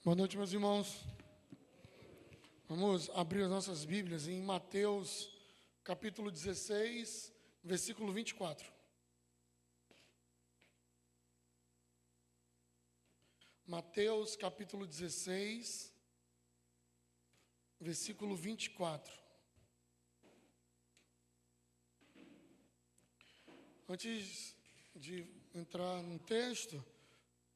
Boa noite, meus irmãos. Vamos abrir as nossas Bíblias em Mateus, capítulo 16, versículo 24. Mateus, capítulo 16, versículo 24. Antes de entrar no texto,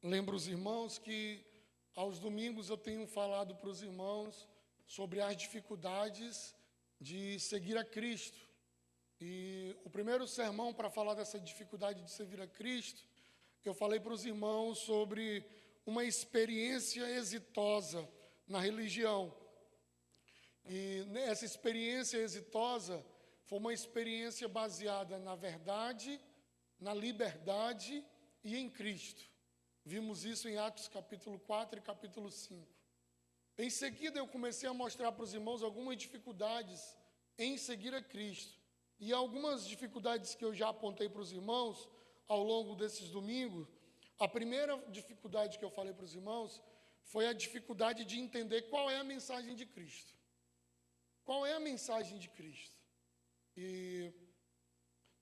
lembro os irmãos que aos domingos eu tenho falado para os irmãos sobre as dificuldades de seguir a Cristo. E o primeiro sermão para falar dessa dificuldade de seguir a Cristo, eu falei para os irmãos sobre uma experiência exitosa na religião. E essa experiência exitosa foi uma experiência baseada na verdade, na liberdade e em Cristo. Vimos isso em Atos capítulo 4 e capítulo 5. Em seguida, eu comecei a mostrar para os irmãos algumas dificuldades em seguir a Cristo. E algumas dificuldades que eu já apontei para os irmãos ao longo desses domingos. A primeira dificuldade que eu falei para os irmãos foi a dificuldade de entender qual é a mensagem de Cristo. Qual é a mensagem de Cristo? E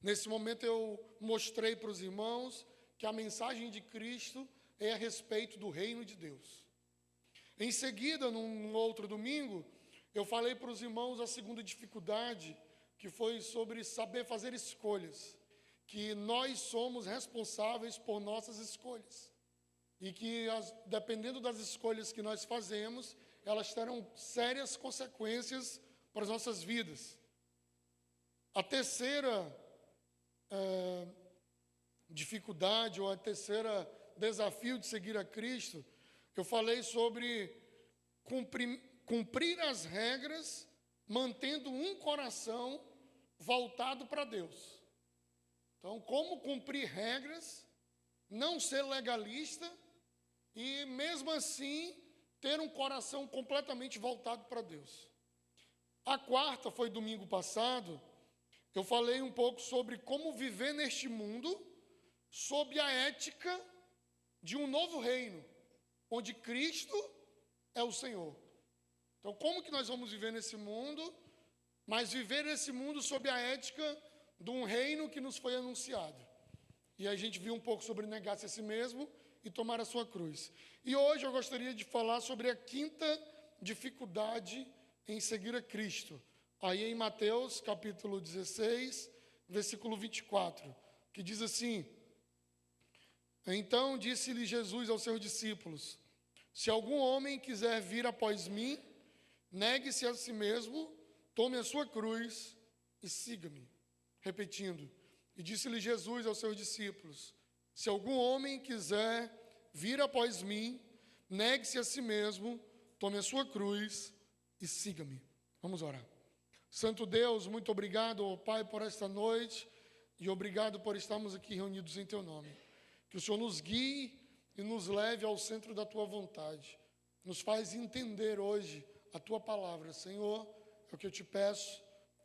nesse momento eu mostrei para os irmãos que a mensagem de Cristo é a respeito do reino de Deus. Em seguida, num outro domingo, eu falei para os irmãos a segunda dificuldade, que foi sobre saber fazer escolhas, que nós somos responsáveis por nossas escolhas, e que, dependendo das escolhas que nós fazemos, elas terão sérias consequências para as nossas vidas. A terceira dificuldade, ou a terceira desafio de seguir a Cristo, eu falei sobre cumprir as regras, mantendo um coração voltado para Deus. Então, como cumprir regras, não ser legalista e, mesmo assim, ter um coração completamente voltado para Deus. A quarta foi domingo passado, eu falei um pouco sobre como viver neste mundo sob a ética de um novo reino, onde Cristo é o Senhor. Então, como que nós vamos viver nesse mundo, mas viver nesse mundo sob a ética de um reino que nos foi anunciado? E a gente viu um pouco sobre negar-se a si mesmo e tomar a sua cruz. E hoje eu gostaria de falar sobre a quinta dificuldade em seguir a Cristo. Aí em Mateus, capítulo 16, versículo 24, que diz assim: Então disse-lhe Jesus aos seus discípulos: Se algum homem quiser vir após mim, negue-se a si mesmo, tome a sua cruz e siga-me. Repetindo, e disse-lhe Jesus aos seus discípulos: Se algum homem quiser vir após mim, negue-se a si mesmo, tome a sua cruz e siga-me. Vamos orar. Santo Deus, muito obrigado, ó Pai, por esta noite e obrigado por estarmos aqui reunidos em Teu nome. Que o Senhor nos guie e nos leve ao centro da Tua vontade. Nos faz entender hoje a Tua palavra. Senhor, é o que eu te peço,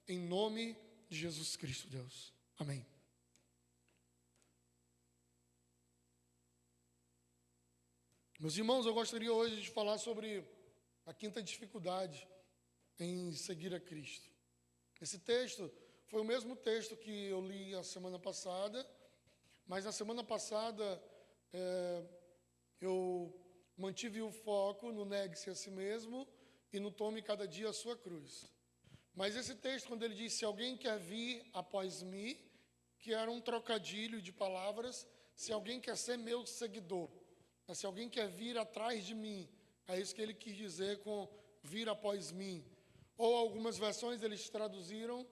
em nome de Jesus Cristo, Deus. Amém. Meus irmãos, eu gostaria hoje de falar sobre a quinta dificuldade em seguir a Cristo. Esse texto foi o mesmo texto que eu li a semana passada, mas na semana passada eu mantive o foco no negue-se a si mesmo e no tome cada dia a sua cruz. Mas esse texto, quando ele diz, se alguém quer vir após mim, que era um trocadilho de palavras, se alguém quer ser meu seguidor, se alguém quer vir atrás de mim, é isso que ele quis dizer com vir após mim. Ou algumas versões eles traduziram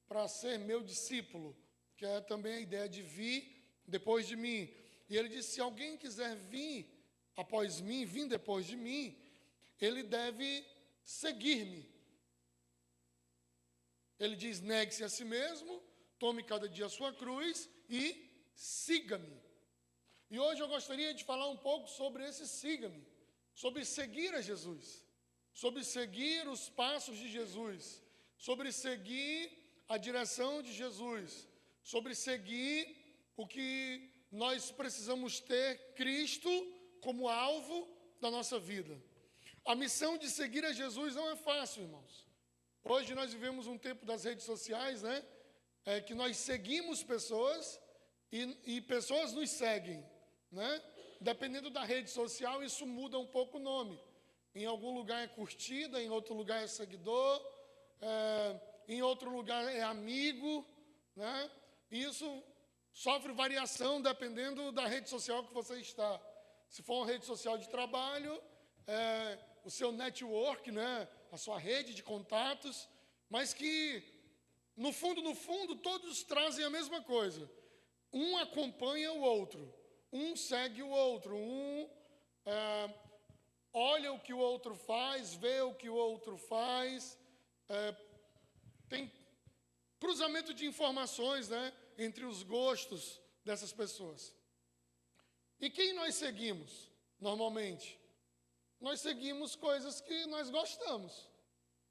para ser meu discípulo, que é também a ideia de vir depois de mim. E ele disse, se alguém quiser vir após mim, vir depois de mim, ele deve seguir-me. Ele diz, negue-se a si mesmo, tome cada dia a sua cruz e siga-me. E hoje eu gostaria de falar um pouco sobre esse siga-me, sobre seguir a Jesus, sobre seguir os passos de Jesus, sobre seguir a direção de Jesus, sobre seguir o que nós precisamos ter Cristo como alvo da nossa vida. a missão de seguir a Jesus não é fácil, irmãos. Hoje nós vivemos um tempo das redes sociais, né? Que nós seguimos pessoas e pessoas nos seguem, né? Dependendo da rede social, isso muda um pouco o nome. Em algum lugar é curtida, em outro lugar é seguidor, em outro lugar é amigo, né? E isso sofre variação dependendo da rede social que você está. Se for uma rede social de trabalho, o seu network, né? A sua rede de contatos, mas que, no fundo, todos trazem a mesma coisa. Um acompanha o outro, um segue o outro, olha o que o outro faz, vê o que o outro faz. Tem cruzamento de informações, né, entre os gostos dessas pessoas. E quem nós seguimos, normalmente? Nós seguimos coisas que nós gostamos.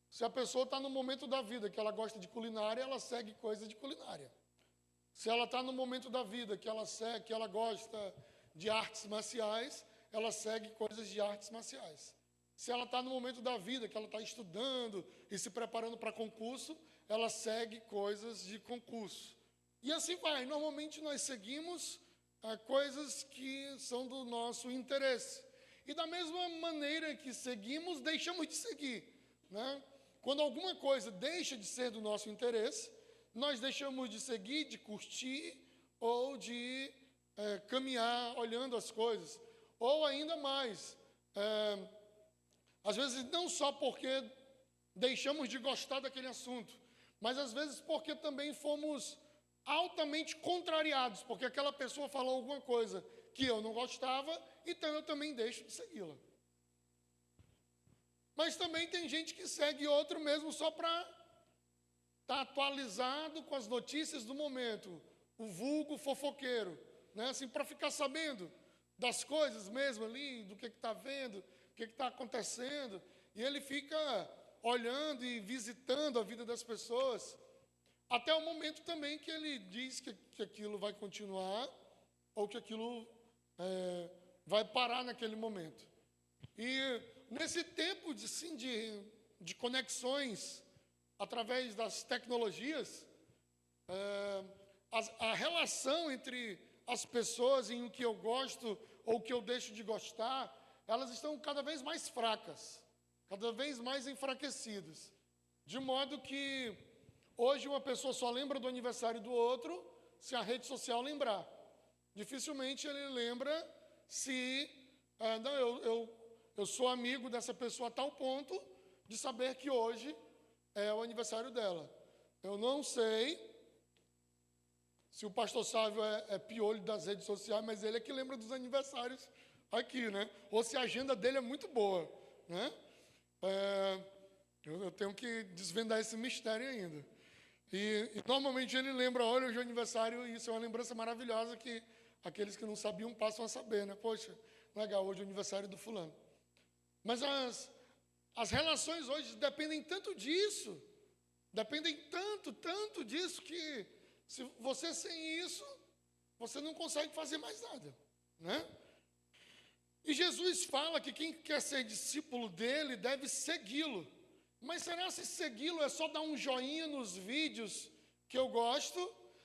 Se a pessoa está no momento da vida que ela gosta de culinária, ela segue coisas de culinária. Se ela está no momento da vida que ela gosta de artes marciais, ela segue coisas de artes marciais. Se ela está no momento da vida que ela está estudando e se preparando para concurso, ela segue coisas de concurso. E assim vai. Normalmente nós seguimos coisas que são do nosso interesse. E da mesma maneira que seguimos, deixamos de seguir, né? Quando alguma coisa deixa de ser do nosso interesse, nós deixamos de seguir, de curtir ou de caminhar olhando as coisas. Ou ainda mais, às vezes não só porque deixamos de gostar daquele assunto, mas às vezes porque também fomos altamente contrariados, porque aquela pessoa falou alguma coisa que eu não gostava, então eu também deixo de segui-la. Mas também tem gente que segue outro mesmo só para estar atualizado com as notícias do momento, o vulgo fofoqueiro, né? Assim, para ficar sabendo das coisas mesmo ali, do que está vendo, o que está acontecendo, e ele fica olhando e visitando a vida das pessoas, até o momento também que ele diz que aquilo vai continuar, ou que aquilo vai parar naquele momento. E nesse tempo de conexões através das tecnologias, a relação entre as pessoas em o que eu gosto ou o que eu deixo de gostar, elas estão cada vez mais fracas, cada vez mais enfraquecidas. De modo que hoje uma pessoa só lembra do aniversário do outro se a rede social lembrar. Dificilmente ele lembra se... eu sou amigo dessa pessoa a tal ponto de saber que hoje é o aniversário dela. Eu não sei se o pastor Sávio é piolho das redes sociais, mas ele é que lembra dos aniversários aqui, né? Ou se a agenda dele é muito boa, né? Eu tenho que desvendar esse mistério ainda. E normalmente ele lembra, olha, hoje é o aniversário, e isso é uma lembrança maravilhosa que aqueles que não sabiam passam a saber, né? Poxa, legal, hoje é o aniversário do fulano. Mas as relações hoje dependem tanto disso, dependem tanto disso, que se você sem isso, você não consegue fazer mais nada, né? E Jesus fala que quem quer ser discípulo dele deve segui-lo. Mas será se segui-lo é só dar um joinha nos vídeos que eu gosto?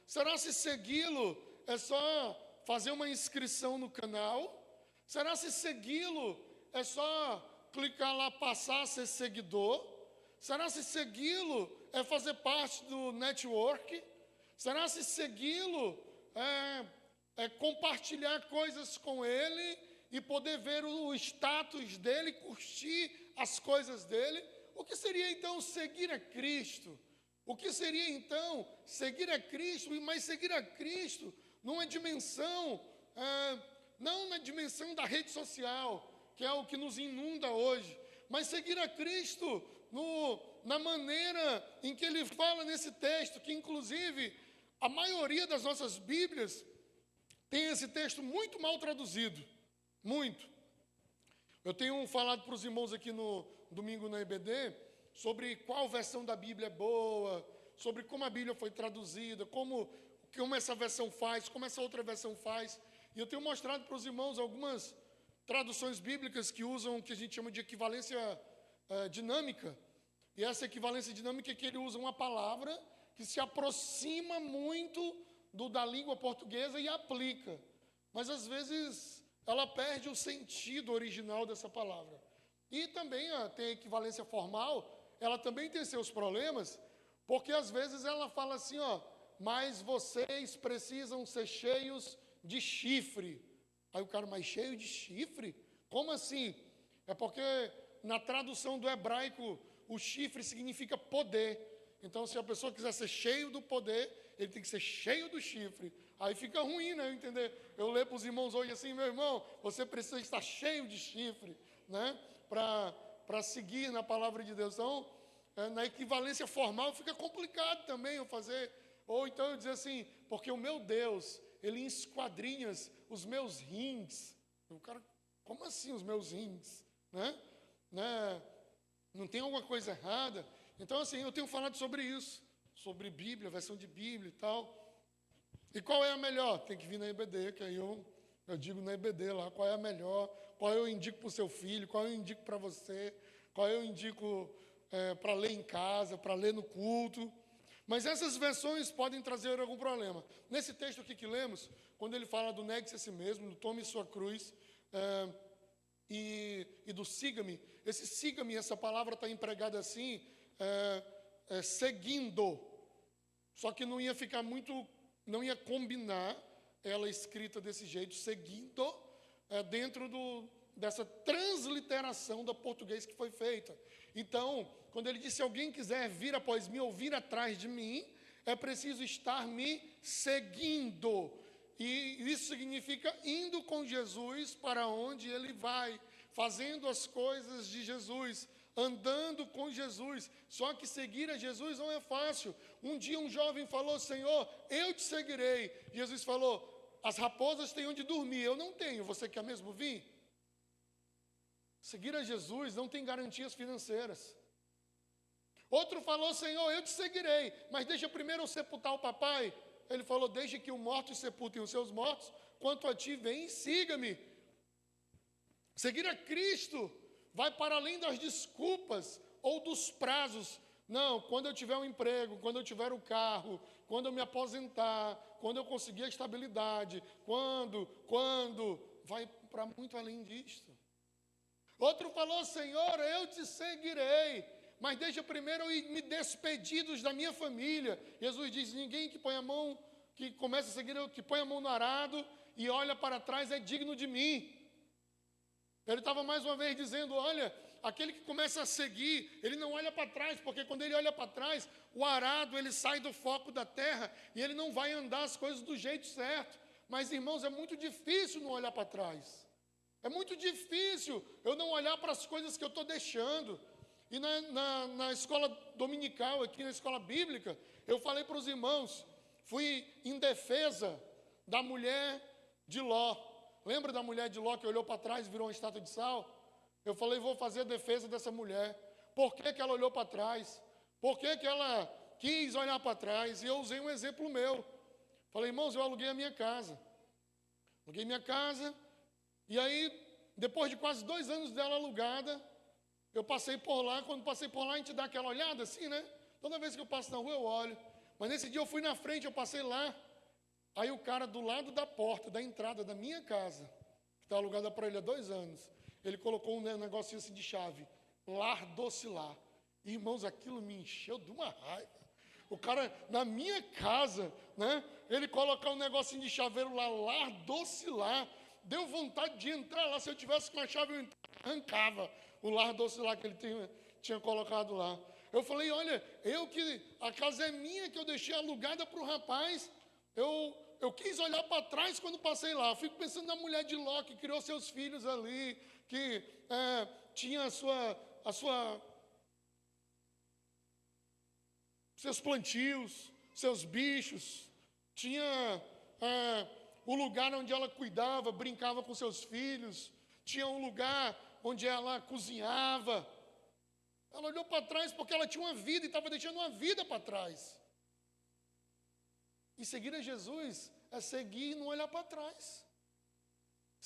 Será se segui-lo é só fazer uma inscrição no canal? Será se segui-lo é só clicar lá, passar a ser seguidor? Será se segui-lo é fazer parte do network? Será se segui-lo é compartilhar coisas com ele e poder ver o status dele, curtir as coisas dele? O que seria então seguir a Cristo? O que seria então seguir a Cristo? Mas seguir a Cristo numa dimensão, não na dimensão da rede social, que é o que nos inunda hoje, mas seguir a Cristo na maneira em que ele fala nesse texto, que inclusive a maioria das nossas Bíblias tem esse texto muito mal traduzido, muito. Eu tenho falado para os irmãos aqui no domingo na EBD sobre qual versão da Bíblia é boa, sobre como a Bíblia foi traduzida, como essa versão faz, como essa outra versão faz. E eu tenho mostrado para os irmãos algumas traduções bíblicas que usam o que a gente chama de equivalência dinâmica. E essa equivalência dinâmica é que ele usa uma palavra que se aproxima muito da língua portuguesa e aplica. Mas, às vezes, ela perde o sentido original dessa palavra. E também tem a equivalência formal, ela também tem seus problemas, porque, às vezes, ela fala assim, mas vocês precisam ser cheios de chifre. Aí o cara, mas cheio de chifre? Como assim? É porque, na tradução do hebraico, o chifre significa poder. Então, se a pessoa quiser ser cheio do poder, ele tem que ser cheio do chifre. Aí fica ruim, né? Entender? Eu leio para os irmãos hoje assim, meu irmão, você precisa estar cheio de chifre, né? Para seguir na palavra de Deus. Então, na equivalência formal fica complicado também eu fazer. Ou então eu dizer assim, porque o meu Deus, ele esquadrinha os meus rins. O cara, como assim os meus rins? Né? Não tem alguma coisa errada? Então, assim, eu tenho falado sobre isso, sobre Bíblia, versão de Bíblia e tal. E qual é a melhor? Tem que vir na EBD, que aí eu digo na EBD lá, qual é a melhor, qual eu indico para o seu filho, qual eu indico para você, qual eu indico para ler em casa, para ler no culto. Mas essas versões podem trazer algum problema. Nesse texto aqui que lemos, quando ele fala do negue-se a si mesmo, do tome sua cruz, e do siga-me, esse siga-me, essa palavra está empregada assim, seguindo. Só que não ia ficar muito, não ia combinar ela escrita desse jeito, seguindo, dentro dessa transliteração do português que foi feita. Então, quando ele disse, se alguém quiser vir após mim ou vir atrás de mim, é preciso estar me seguindo. E isso significa indo com Jesus para onde ele vai, fazendo as coisas de Jesus, andando com Jesus. Só que seguir a Jesus não é fácil. Um dia um jovem falou, Senhor, eu te seguirei. Jesus falou, as raposas têm onde dormir, eu não tenho, você quer mesmo vir? Seguir a Jesus não tem garantias financeiras. Outro falou, Senhor, eu te seguirei, mas deixa primeiro eu sepultar o papai. Ele falou, deixe que os mortos sepultem os seus mortos, quanto a ti, vem e siga-me. Seguir a Cristo vai para além das desculpas ou dos prazos. Não, quando eu tiver um emprego, quando eu tiver o carro, quando eu me aposentar, quando eu conseguir a estabilidade, quando, vai para muito além disto. Outro falou, Senhor, eu te seguirei, mas deixa primeiro eu me despedir da minha família. Jesus diz, ninguém que põe a mão, que começa a seguir, que põe a mão no arado e olha para trás é digno de mim. Ele estava mais uma vez dizendo, olha, aquele que começa a seguir, ele não olha para trás, porque quando ele olha para trás, o arado, ele sai do foco da terra e ele não vai andar as coisas do jeito certo. Mas, irmãos, é muito difícil não olhar para trás. É muito difícil eu não olhar para as coisas que eu estou deixando. E na escola dominical, aqui na escola bíblica, eu falei para os irmãos, fui em defesa da mulher de Ló. Lembra da mulher de Ló que olhou para trás e virou uma estátua de sal? Eu falei, vou fazer a defesa dessa mulher. Por que ela olhou para trás? Por que ela quis olhar para trás? E eu usei um exemplo meu. Falei, irmãos, eu aluguei a minha casa. Aluguei minha casa. E aí, depois de quase 2 anos dela alugada, eu passei por lá. Quando passei por lá, a gente dá aquela olhada assim, né? Toda vez que eu passo na rua, eu olho. Mas nesse dia eu fui na frente, eu passei lá. Aí o cara do lado da porta, da entrada da minha casa, que está alugada para ele há 2 anos, ele colocou um negocinho assim de chave, Lar Docilar. Irmãos, aquilo me encheu de uma raiva. O cara, na minha casa, né, ele colocar um negocinho de chaveiro lá, Lar Docilar, deu vontade de entrar lá. Se eu tivesse com a chave, eu arrancava o Lar Docilar que ele tinha colocado lá. Eu falei, olha, a casa é minha, que eu deixei alugada para o rapaz. Eu quis olhar para trás quando passei lá. Eu fico pensando na mulher de Ló, que criou seus filhos ali, que tinha seus plantios, seus bichos, tinha o lugar onde ela cuidava, brincava com seus filhos, tinha um lugar onde ela cozinhava. Ela olhou para trás porque ela tinha uma vida e estava deixando uma vida para trás. E seguir a Jesus é seguir e não olhar para trás.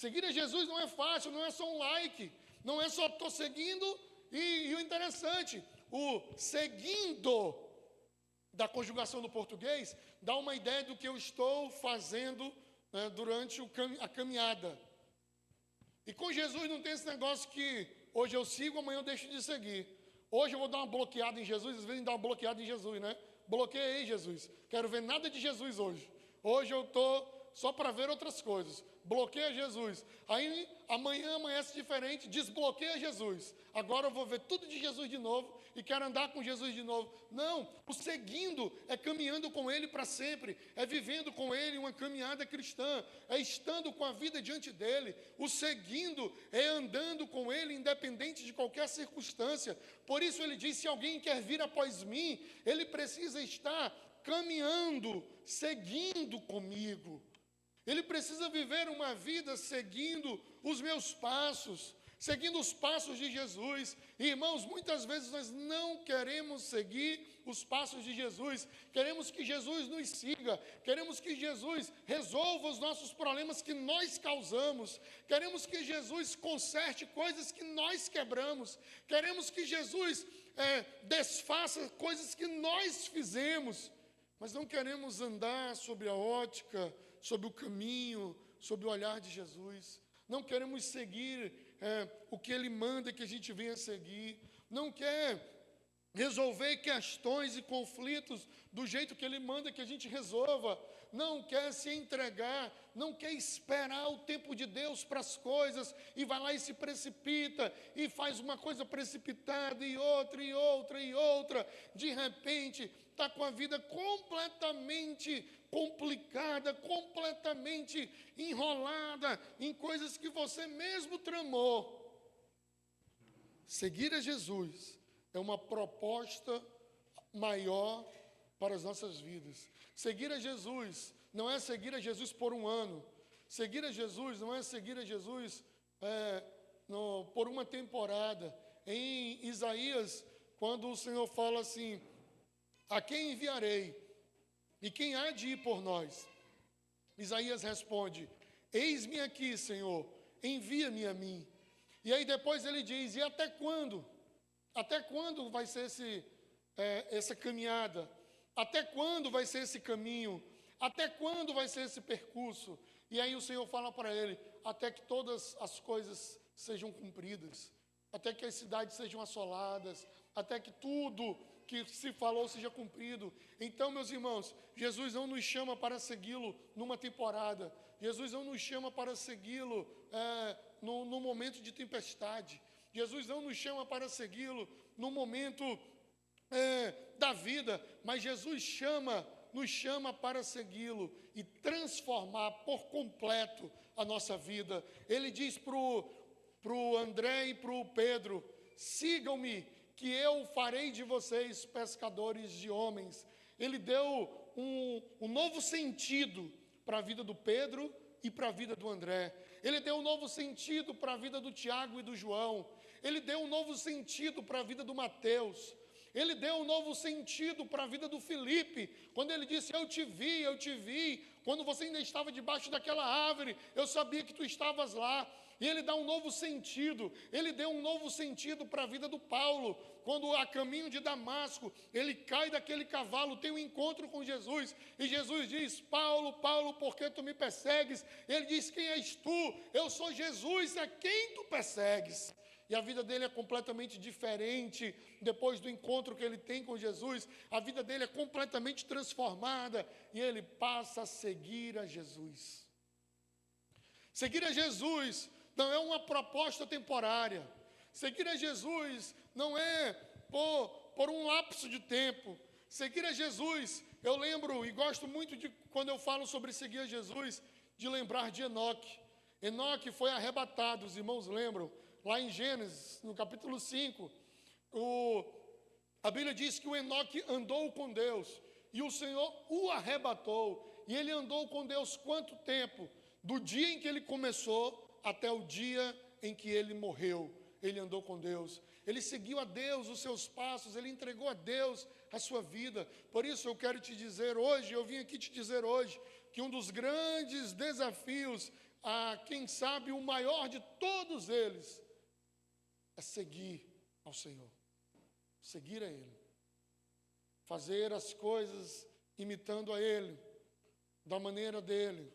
Seguir a Jesus não é fácil, não é só um like, não é só estou seguindo e o interessante, o seguindo da conjugação do português dá uma ideia do que eu estou fazendo, né, durante a caminhada. E com Jesus não tem esse negócio que hoje eu sigo, amanhã eu deixo de seguir. Hoje eu vou dar uma bloqueada em Jesus, às vezes dá uma bloqueada em Jesus, né? Bloqueia aí, Jesus. Quero ver nada de Jesus hoje. Hoje eu estou só para ver outras coisas. Bloqueia Jesus. Aí amanhã amanhece diferente, desbloqueia Jesus. Agora eu vou ver tudo de Jesus de novo e quero andar com Jesus de novo. Não, o seguindo é caminhando com Ele para sempre, é vivendo com Ele uma caminhada cristã, é estando com a vida diante dEle. O seguindo é andando com Ele independente de qualquer circunstância. Por isso Ele diz, se alguém quer vir após mim, ele precisa estar caminhando, seguindo comigo. Ele precisa viver uma vida seguindo os meus passos, seguindo os passos de Jesus. E, irmãos, muitas vezes nós não queremos seguir os passos de Jesus, queremos que Jesus nos siga, queremos que Jesus resolva os nossos problemas que nós causamos, queremos que Jesus conserte coisas que nós quebramos, queremos que Jesus desfaça coisas que nós fizemos, mas não queremos andar sobre a ótica, sobre o caminho, sobre o olhar de Jesus. Não queremos seguir o que Ele manda que a gente venha seguir. Não quer resolver questões e conflitos do jeito que Ele manda que a gente resolva. Não quer se entregar, não quer esperar o tempo de Deus para as coisas e vai lá e se precipita e faz uma coisa precipitada e outra e outra e outra. De repente, está com a vida completamente complicada, completamente enrolada em coisas que você mesmo tramou. Seguir a Jesus é uma proposta maior para as nossas vidas. Seguir a Jesus não é seguir a Jesus por um ano. Seguir a Jesus não é seguir a Jesus por uma temporada. Em Isaías, quando o Senhor fala assim, a quem enviarei? E quem há de ir por nós? Isaías responde, eis-me aqui, Senhor, envia-me a mim. E aí depois ele diz, e até quando? Até quando vai ser essa caminhada? Até quando vai ser esse caminho? Até quando vai ser esse percurso? E aí o Senhor fala para ele, até que todas as coisas sejam cumpridas, até que as cidades sejam assoladas, até que tudo que se falou seja cumprido. Então, meus irmãos, Jesus não nos chama para segui-lo numa temporada. Jesus não nos chama para segui-lo no momento de tempestade. Jesus não nos chama para segui-lo no momento da vida, mas Jesus nos chama para segui-lo e transformar por completo a nossa vida. Ele diz para o André e para o Pedro, sigam-me, que eu farei de vocês pescadores de homens. Ele deu um novo sentido para a vida do Pedro e para a vida do André. Ele deu um novo sentido para a vida do Tiago e do João. Ele deu um novo sentido para a vida do Mateus. Ele deu um novo sentido para a vida do Felipe, quando ele disse, eu te vi, quando você ainda estava debaixo daquela árvore, eu sabia que tu estavas lá. E ele dá um novo sentido, ele deu um novo sentido para a vida do Paulo, quando a caminho de Damasco, ele cai daquele cavalo, tem um encontro com Jesus, e Jesus diz, Paulo, Paulo, por que tu me persegues? Ele diz, quem és tu? Eu sou Jesus, a quem tu persegues? E a vida dele é completamente diferente, depois do encontro que ele tem com Jesus, a vida dele é completamente transformada, e ele passa a seguir a Jesus. Seguir a Jesus não é uma proposta temporária. Seguir a Jesus não é por um lapso de tempo. Seguir a Jesus, eu lembro e gosto muito de, quando eu falo sobre seguir a Jesus, de lembrar de Enoque. Enoque foi arrebatado, os irmãos lembram, lá em Gênesis, no capítulo 5, a Bíblia diz que o Enoque andou com Deus, e o Senhor o arrebatou, e ele andou com Deus quanto tempo? Do dia em que ele começou, até o dia em que ele morreu, ele andou com Deus. Ele seguiu a Deus os seus passos, ele entregou a Deus a sua vida. Por isso eu quero te dizer hoje, eu vim aqui te dizer hoje, que um dos grandes desafios quem sabe, o maior de todos eles é seguir ao Senhor, seguir a Ele, fazer as coisas imitando a Ele, da maneira dEle.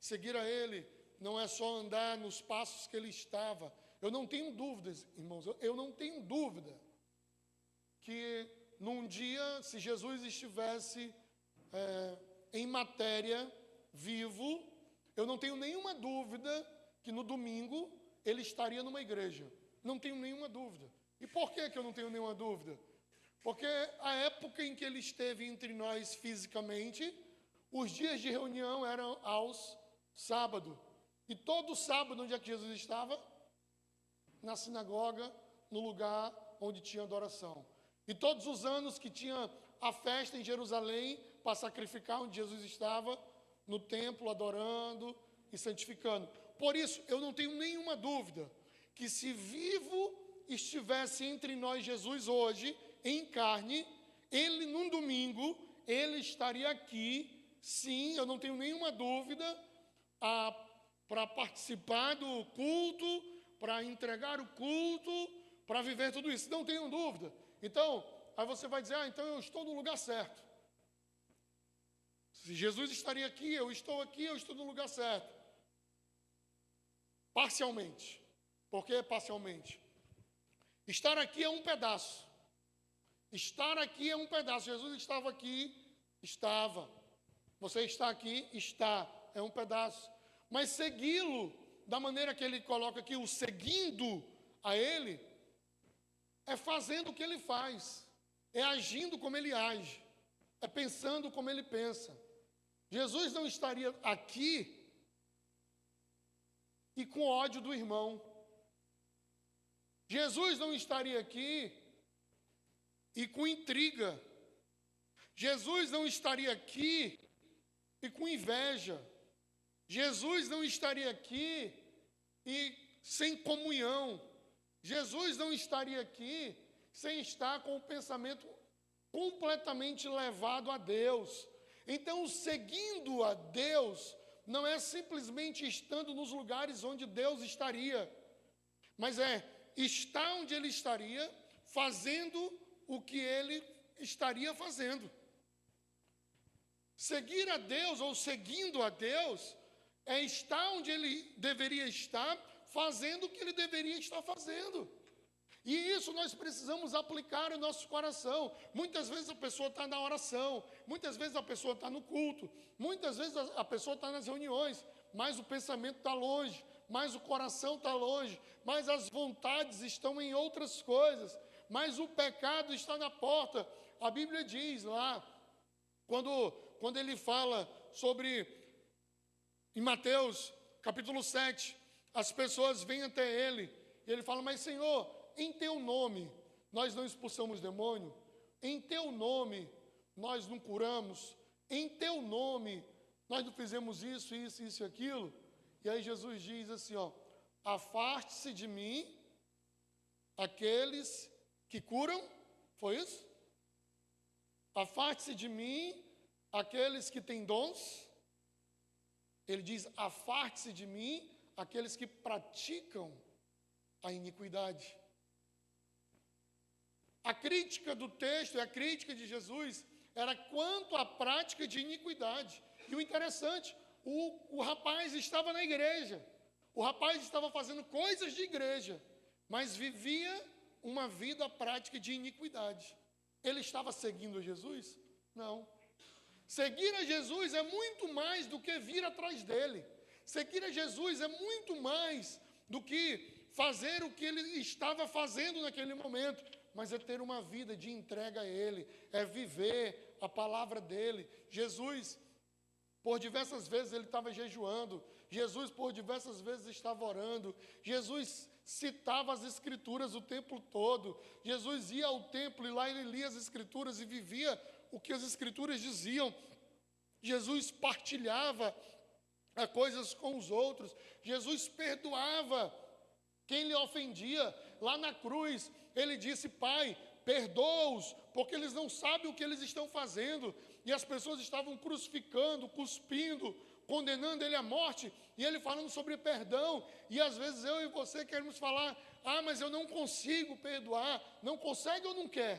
Seguir a Ele não é só andar nos passos que Ele estava. Eu não tenho dúvidas, irmãos, eu não tenho dúvida que num dia, se Jesus estivesse em matéria, vivo, eu não tenho nenhuma dúvida que no domingo Ele estaria numa igreja. Não tenho nenhuma dúvida. E por que eu não tenho nenhuma dúvida? Porque a época em que Ele esteve entre nós fisicamente, os dias de reunião eram aos sábados. E todo sábado, onde é que Jesus estava? Na sinagoga, no lugar onde tinha adoração. E todos os anos que tinha a festa em Jerusalém, para sacrificar, onde Jesus estava, no templo, adorando e santificando. Por isso, eu não tenho nenhuma dúvida que se vivo estivesse entre nós Jesus hoje, em carne, Ele num domingo, Ele estaria aqui, sim, eu não tenho nenhuma dúvida, para participar do culto, para entregar o culto, para viver tudo isso. Não tenho dúvida. Então, aí você vai dizer, então eu estou no lugar certo. Se Jesus estaria aqui, eu estou no lugar certo. Parcialmente. Por que parcialmente? Estar aqui é um pedaço. Estar aqui é um pedaço. Jesus estava aqui, estava. Você está aqui, está. É um pedaço. Mas segui-lo, da maneira que ele coloca aqui, o seguindo a ele, é fazendo o que ele faz. É agindo como ele age. É pensando como ele pensa. Jesus não estaria aqui e com ódio do irmão. Jesus não estaria aqui e com intriga. Jesus não estaria aqui e com inveja. Jesus não estaria aqui e sem comunhão. Jesus não estaria aqui sem estar com o pensamento completamente levado a Deus. Então, seguindo a Deus, não é simplesmente estando nos lugares onde Deus estaria, mas é estar onde Ele estaria, fazendo o que Ele estaria fazendo. Seguir a Deus ou seguindo a Deus é estar onde Ele deveria estar, fazendo o que Ele deveria estar fazendo. E isso nós precisamos aplicar no nosso coração. Muitas vezes a pessoa está na oração, muitas vezes a pessoa está no culto, muitas vezes a pessoa está nas reuniões, mas o pensamento está longe, mas o coração está longe, mas as vontades estão em outras coisas, mas o pecado está na porta. A Bíblia diz lá, quando ele fala sobre, em Mateus capítulo 7, as pessoas vêm até ele, e ele fala, mas Senhor, em teu nome nós não expulsamos demônio, em teu nome nós não curamos, em teu nome nós não fizemos isso, isso, isso e aquilo. E aí Jesus diz assim, afaste-se de mim aqueles que curam, foi isso? Afaste-se de mim aqueles que têm dons. Ele diz, afaste-se de mim aqueles que praticam a iniquidade. A crítica do texto, a crítica de Jesus, era quanto à prática de iniquidade. E o interessante, o rapaz estava na igreja, o rapaz estava fazendo coisas de igreja, mas vivia uma vida prática de iniquidade. Ele estava seguindo Jesus? Não. Seguir a Jesus é muito mais do que vir atrás dele. Seguir a Jesus é muito mais do que fazer o que ele estava fazendo naquele momento, mas é ter uma vida de entrega a Ele, é viver a palavra dEle. Jesus, por diversas vezes ele estava jejuando, Jesus por diversas vezes estava orando, Jesus citava as Escrituras o tempo todo, Jesus ia ao templo e lá ele lia as Escrituras e vivia o que as Escrituras diziam, Jesus partilhava coisas com os outros, Jesus perdoava quem lhe ofendia. Lá na cruz, ele disse, Pai, perdoa-os, porque eles não sabem o que eles estão fazendo. E as pessoas estavam crucificando, cuspindo, condenando ele à morte. E ele falando sobre perdão, e às vezes eu e você queremos falar, mas eu não consigo perdoar. Não consegue ou não quer?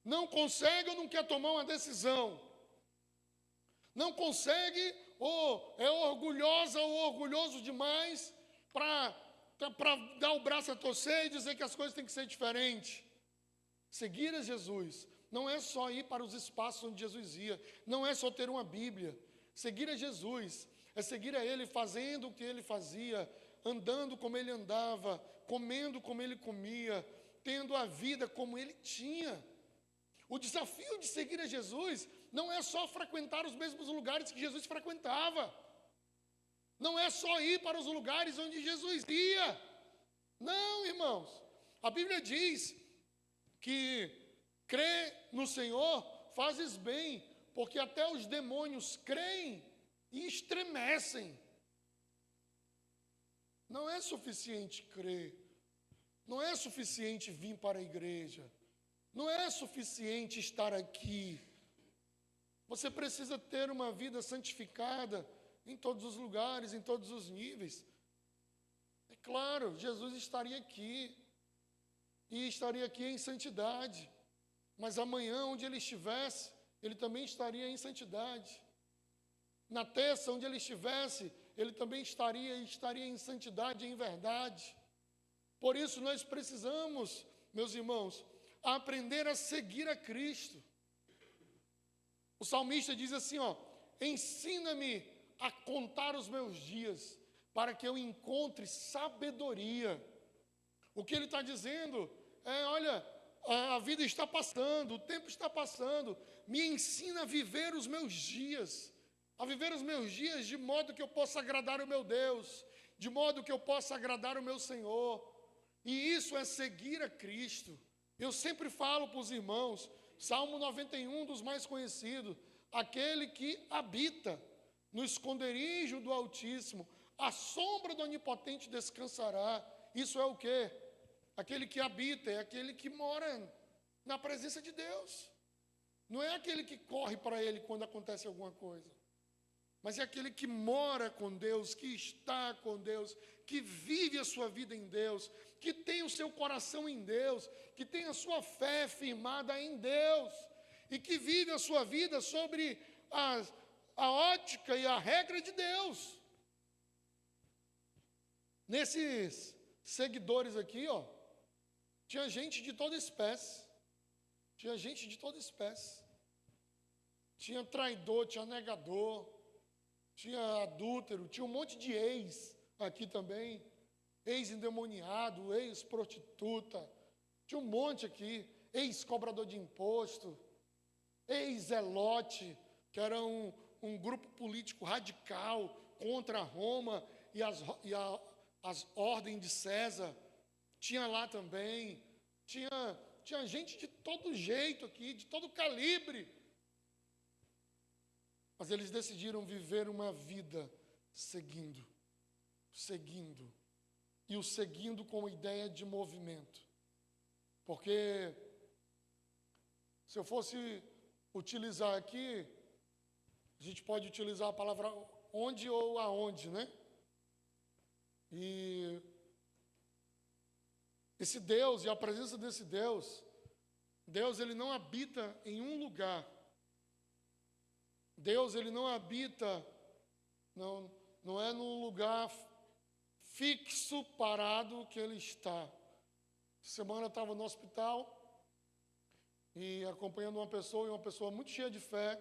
Não consegue ou não quer tomar uma decisão? Não consegue ou é orgulhosa ou orgulhoso demais para dar o braço a torcer e dizer que as coisas têm que ser diferentes? Seguir a Jesus não é só ir para os espaços onde Jesus ia, não é só ter uma Bíblia. Seguir a Jesus é seguir a Ele fazendo o que Ele fazia, andando como Ele andava, comendo como Ele comia, tendo a vida como Ele tinha. O desafio de seguir a Jesus não é só frequentar os mesmos lugares que Jesus frequentava. Não é só ir para os lugares onde Jesus ia. Não, irmãos. A Bíblia diz que crê no Senhor fazes bem, porque até os demônios creem e estremecem. Não é suficiente crer. Não é suficiente vir para a igreja. Não é suficiente estar aqui. Você precisa ter uma vida santificada em todos os lugares, em todos os níveis. É claro, Jesus estaria aqui. E estaria aqui em santidade. Mas amanhã, onde ele estivesse, ele também estaria em santidade. Na terça, onde ele estivesse, ele também estaria em santidade e em verdade. Por isso nós precisamos, meus irmãos, aprender a seguir a Cristo. O salmista diz assim, ensina-me a contar os meus dias, para que eu encontre sabedoria. O que ele está dizendo é, olha, a vida está passando, o tempo está passando, me ensina a viver os meus dias, de modo que eu possa agradar o meu Deus, de modo que eu possa agradar o meu Senhor. E isso é seguir a Cristo. Eu sempre falo para os irmãos, Salmo 91, dos mais conhecidos, aquele que habita no esconderijo do Altíssimo, a sombra do Onipotente descansará. Isso é o quê? Aquele que habita, é aquele que mora na presença de Deus. Não é aquele que corre para Ele quando acontece alguma coisa, mas é aquele que mora com Deus, que está com Deus, que vive a sua vida em Deus, que tem o seu coração em Deus, que tem a sua fé firmada em Deus, e que vive a sua vida sobre a ótica e a regra de Deus. Nesses seguidores aqui, tinha gente de toda espécie. Tinha traidor, tinha negador, tinha adúltero, tinha um monte de ex aqui também. Ex-endemoniado, ex-prostituta. Tinha um monte aqui. Ex-cobrador de imposto. Ex-zelote, que era um grupo político radical contra Roma e as ordens de César. Tinha lá também. Tinha gente de todo jeito aqui, de todo calibre. Mas eles decidiram viver uma vida seguindo. E o seguindo com ideia de movimento. Porque se eu fosse utilizar aqui, a gente pode utilizar a palavra onde ou aonde, né? E esse Deus e a presença desse Deus, ele não habita em um lugar. Deus, ele não habita, não é num lugar fixo, parado que ele está. Essa semana eu estava no hospital e acompanhando uma pessoa muito cheia de fé.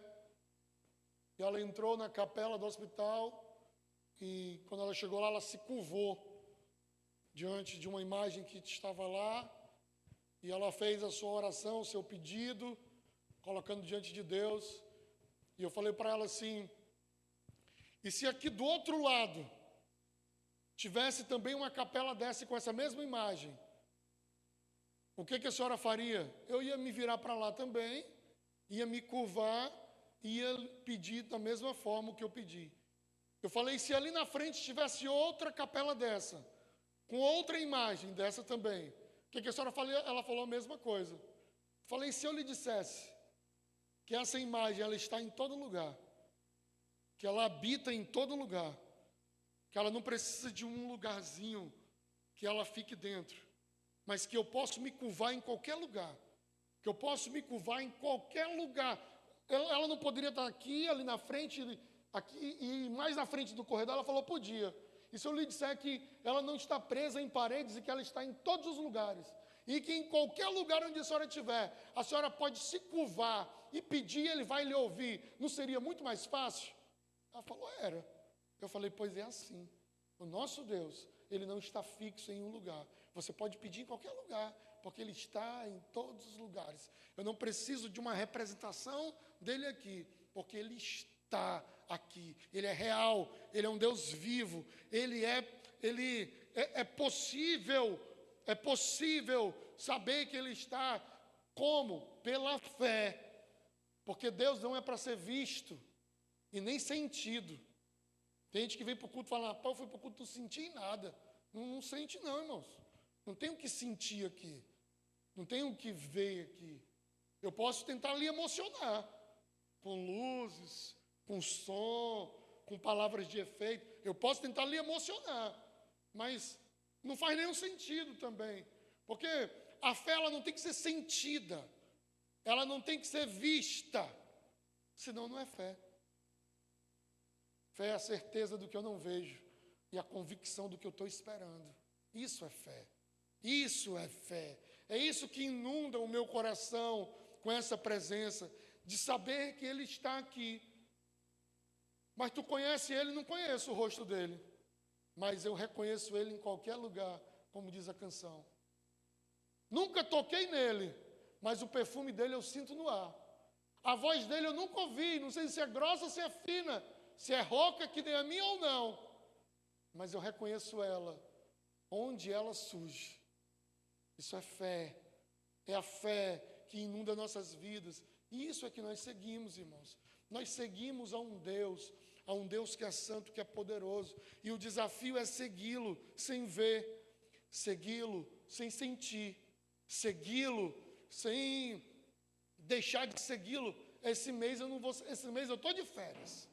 E ela entrou na capela do hospital e quando ela chegou lá, ela se curvou diante de uma imagem que estava lá, e ela fez a sua oração, o seu pedido, colocando diante de Deus. E eu falei para ela assim, e se aqui do outro lado tivesse também uma capela dessa com essa mesma imagem, o que a senhora faria? Eu ia me virar para lá também, ia me curvar, ia pedir da mesma forma o que eu pedi. Eu falei, se ali na frente tivesse outra capela dessa, com outra imagem dessa também, o que a senhora falou? Ela falou a mesma coisa. Eu falei, se eu lhe dissesse que essa imagem ela está em todo lugar, que ela habita em todo lugar, que ela não precisa de um lugarzinho que ela fique dentro, mas que eu posso me curvar em qualquer lugar, que eu posso me curvar em qualquer lugar. Ela não poderia estar aqui, ali na frente, aqui e mais na frente do corredor. Ela falou, podia. E se eu lhe disser que ela não está presa em paredes e que ela está em todos os lugares, e que em qualquer lugar onde a senhora estiver, a senhora pode se curvar e pedir, ele vai lhe ouvir, não seria muito mais fácil? Ela falou, era. Eu falei, pois é assim. O nosso Deus, ele não está fixo em um lugar. Você pode pedir em qualquer lugar, porque ele está em todos os lugares. Eu não preciso de uma representação dele aqui, porque ele está aqui. Ele é real, ele é um Deus vivo. É possível saber que ele está como? Pela fé. Porque Deus não é para ser visto e nem sentido. Tem gente que vem para o culto e fala, eu fui para o culto, não senti nada. Não sente não, irmãos. Não tem o que sentir aqui. Não tem o que ver aqui. Eu posso tentar lhe emocionar. Com luzes, com som, com palavras de efeito. Eu posso tentar lhe emocionar. Mas não faz nenhum sentido também. Porque a fé, ela não tem que ser sentida. Ela não tem que ser vista. Senão não é fé. Fé é a certeza do que eu não vejo e a convicção do que eu estou esperando. Isso é fé. Isso é fé. É isso que inunda o meu coração com essa presença, de saber que ele está aqui. Mas tu conhece ele, não conheço o rosto dele. Mas eu reconheço ele em qualquer lugar, como diz a canção. Nunca toquei nele, mas o perfume dele eu sinto no ar. A voz dele eu nunca ouvi, não sei se é grossa ou se é fina, se é rouca que nem a minha ou não, mas eu reconheço ela, onde ela surge. Isso é fé, é a fé que inunda nossas vidas, e isso é que nós seguimos, irmãos. Nós seguimos a um Deus que é santo, que é poderoso, e o desafio é segui-lo sem ver, segui-lo sem sentir, segui-lo sem deixar de segui-lo. Esse mês eu estou de férias.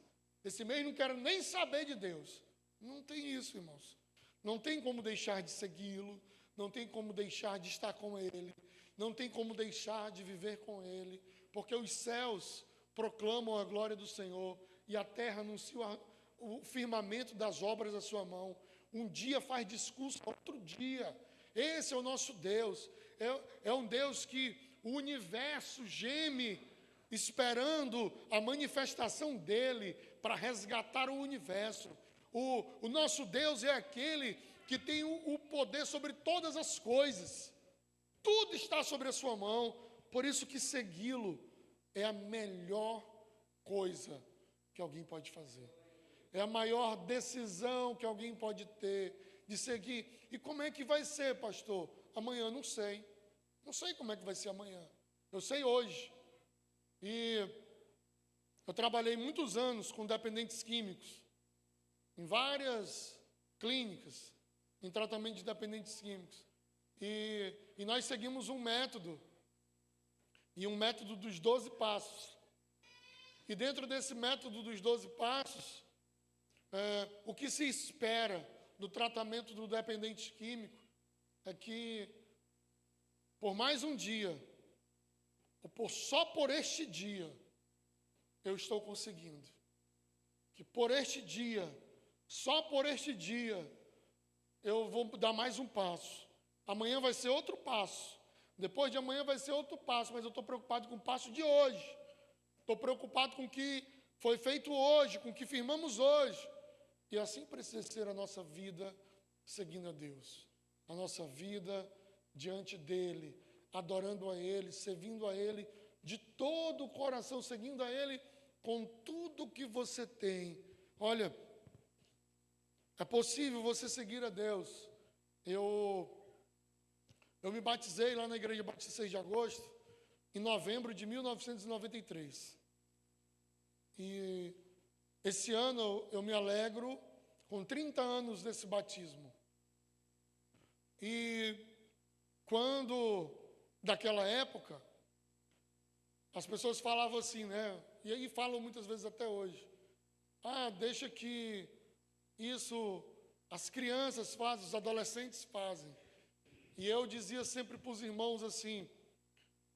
Esse mês não quero nem saber de Deus. Não tem isso, irmãos. Não tem como deixar de segui-lo. Não tem como deixar de estar com Ele. Não tem como deixar de viver com Ele. Porque os céus proclamam a glória do Senhor e a terra anuncia o firmamento das obras da sua mão. Um dia faz discurso, outro dia. Esse é o nosso Deus. É um Deus que o universo geme esperando a manifestação dele para resgatar o universo. O nosso Deus é aquele que tem o poder sobre todas as coisas. Tudo está sobre a sua mão. Por isso que segui-lo é a melhor coisa que alguém pode fazer. É a maior decisão que alguém pode ter de seguir. E como é que vai ser, pastor? Amanhã não sei. Não sei como é que vai ser amanhã. Eu sei hoje. E eu trabalhei muitos anos com dependentes químicos, em várias clínicas, em tratamento de dependentes químicos. E nós seguimos um método dos 12 passos. E dentro desse método dos 12 passos, o que se espera do tratamento do dependente químico é que, por mais um dia, só por este dia, eu estou conseguindo. Que por este dia, só por este dia, eu vou dar mais um passo. Amanhã vai ser outro passo. Depois de amanhã vai ser outro passo, mas eu estou preocupado com o passo de hoje. Estou preocupado com o que foi feito hoje, com o que firmamos hoje. E assim precisa ser a nossa vida seguindo a Deus. A nossa vida diante dEle, adorando a Ele, servindo a Ele de todo o coração, seguindo a Ele com tudo que você tem. Olha, é possível você seguir a Deus. Eu me batizei lá na Igreja Batista 6 de agosto, em novembro de 1993. E esse ano eu me alegro com 30 anos desse batismo. E quando, daquela época, as pessoas falavam assim, né? E aí falam muitas vezes até hoje. Deixa que isso as crianças fazem, os adolescentes fazem. E eu dizia sempre para os irmãos assim,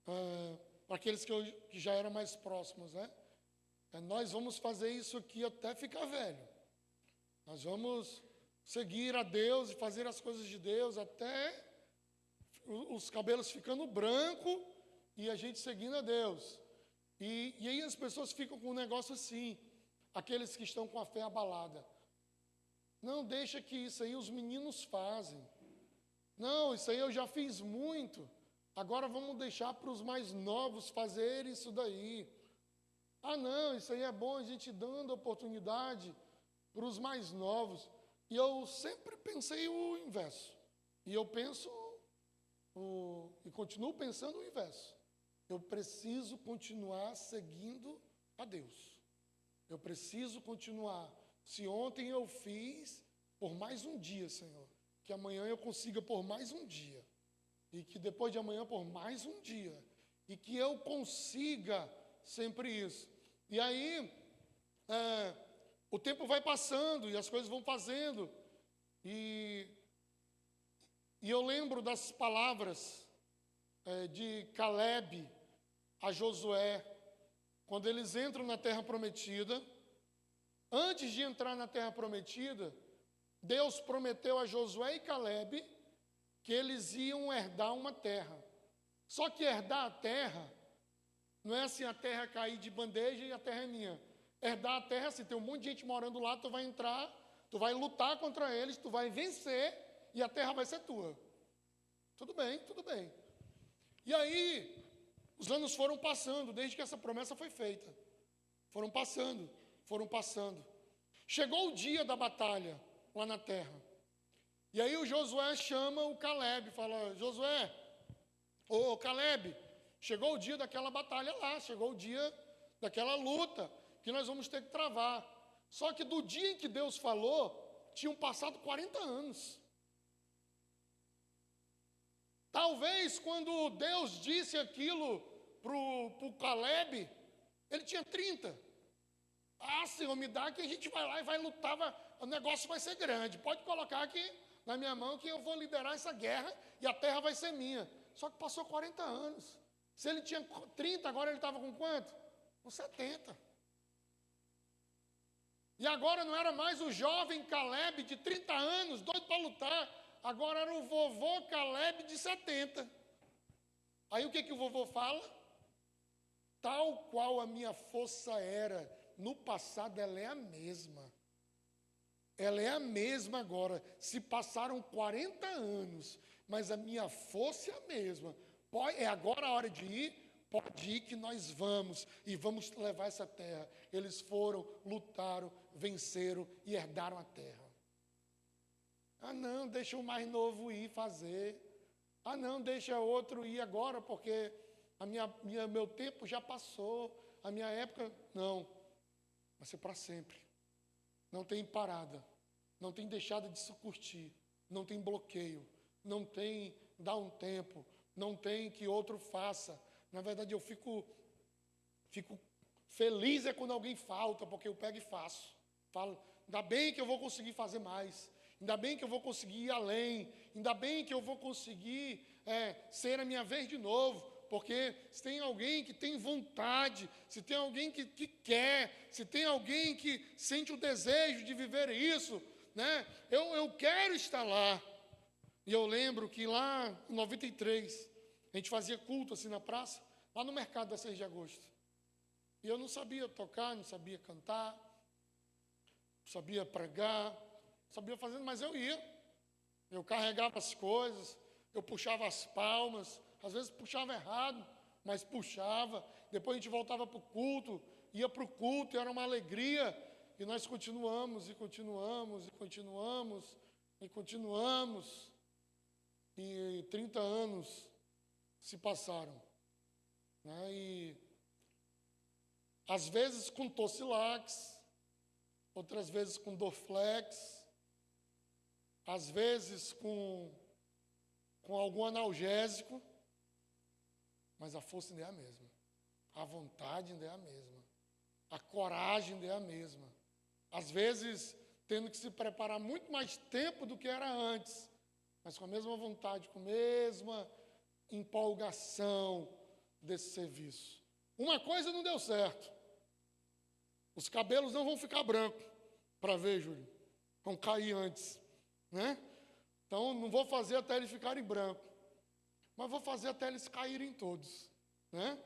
para aqueles que já eram mais próximos, né? Nós vamos fazer isso aqui até ficar velho. Nós vamos seguir a Deus e fazer as coisas de Deus até os cabelos ficando branco e a gente seguindo a Deus. E aí as pessoas ficam com um negócio assim, aqueles que estão com a fé abalada. Não, deixa que isso aí os meninos fazem. Não, isso aí eu já fiz muito. Agora vamos deixar para os mais novos fazerem isso daí. Não, isso aí é bom a gente dando oportunidade para os mais novos. E eu sempre pensei o inverso. E eu penso, e continuo pensando o inverso. Eu preciso continuar seguindo a Deus. Eu preciso continuar. Se ontem eu fiz, por mais um dia, Senhor, que amanhã eu consiga por mais um dia. E que depois de amanhã por mais um dia. E que eu consiga sempre isso. E aí, o tempo vai passando e as coisas vão fazendo. E eu lembro das palavras de Caleb a Josué, quando eles entram na terra prometida. Antes de entrar na terra prometida, Deus prometeu a Josué e Caleb que eles iam herdar uma terra. Só que herdar a terra, não é assim a terra cair de bandeja e a terra é minha. Herdar a terra, se tem um monte de gente morando lá, tu vai entrar, tu vai lutar contra eles, tu vai vencer e a terra vai ser tua. Tudo bem, tudo bem. E aí, os anos foram passando, desde que essa promessa foi feita. Foram passando. Chegou o dia da batalha, lá na terra. E aí o Josué chama o Caleb, fala, Josué, Caleb, chegou o dia daquela batalha lá, chegou o dia daquela luta, que nós vamos ter que travar. Só que do dia em que Deus falou, tinham passado 40 anos. Talvez quando Deus disse aquilo para o Caleb, ele tinha 30. Senhor, me dá que a gente vai lá e vai lutar, o negócio vai ser grande. Pode colocar aqui na minha mão que eu vou liderar essa guerra e a terra vai ser minha. Só que passou 40 anos. Se ele tinha 30, agora ele estava com quanto? Com 70. E agora não era mais o jovem Caleb de 30 anos, doido para lutar. Agora era o vovô Caleb de 70. Aí o que o vovô fala? Tal qual a minha força era no passado, ela é a mesma. Ela é a mesma agora. Se passaram 40 anos, mas a minha força é a mesma. É agora a hora de ir? Pode ir que nós vamos. E vamos levar essa terra. Eles foram, lutaram, venceram e herdaram a terra. Não, deixa o mais novo ir fazer. Não, deixa outro ir agora, porque meu tempo já passou. A minha época, não. Vai ser para sempre. Não tem parada. Não tem deixada de se curtir. Não tem bloqueio. Não tem dar um tempo. Não tem que outro faça. Na verdade, eu fico feliz quando alguém falta, porque eu pego e faço. Falo, ainda bem que eu vou conseguir fazer mais. Ainda bem que eu vou conseguir ir além. Ainda bem que eu vou conseguir ser a minha vez de novo. Porque se tem alguém que tem vontade, se tem alguém que quer, se tem alguém que sente o desejo de viver isso, né? Eu quero estar lá. E eu lembro que lá em 93, a gente fazia culto assim na praça, lá no mercado da 6 de agosto. E eu não sabia tocar, não sabia cantar, não sabia pregar, não sabia fazer, mas eu ia. Eu carregava as coisas, eu puxava as palmas, às vezes puxava errado, mas puxava. Depois a gente voltava para o culto, ia para o culto, e era uma alegria. E nós continuamos, e continuamos, e continuamos, e continuamos. E 30 anos se passaram. Né? E às vezes com Tocilax, outras vezes com Dorflex, às vezes com algum analgésico, mas a força ainda é a mesma. A vontade ainda é a mesma. A coragem ainda é a mesma. Às vezes, tendo que se preparar muito mais tempo do que era antes, mas com a mesma vontade, com a mesma empolgação desse serviço. Uma coisa não deu certo. Os cabelos não vão ficar brancos para ver, Júlio. Vão cair antes, né? Então, não vou fazer até eles ficarem brancos, mas vou fazer até eles caírem todos, né?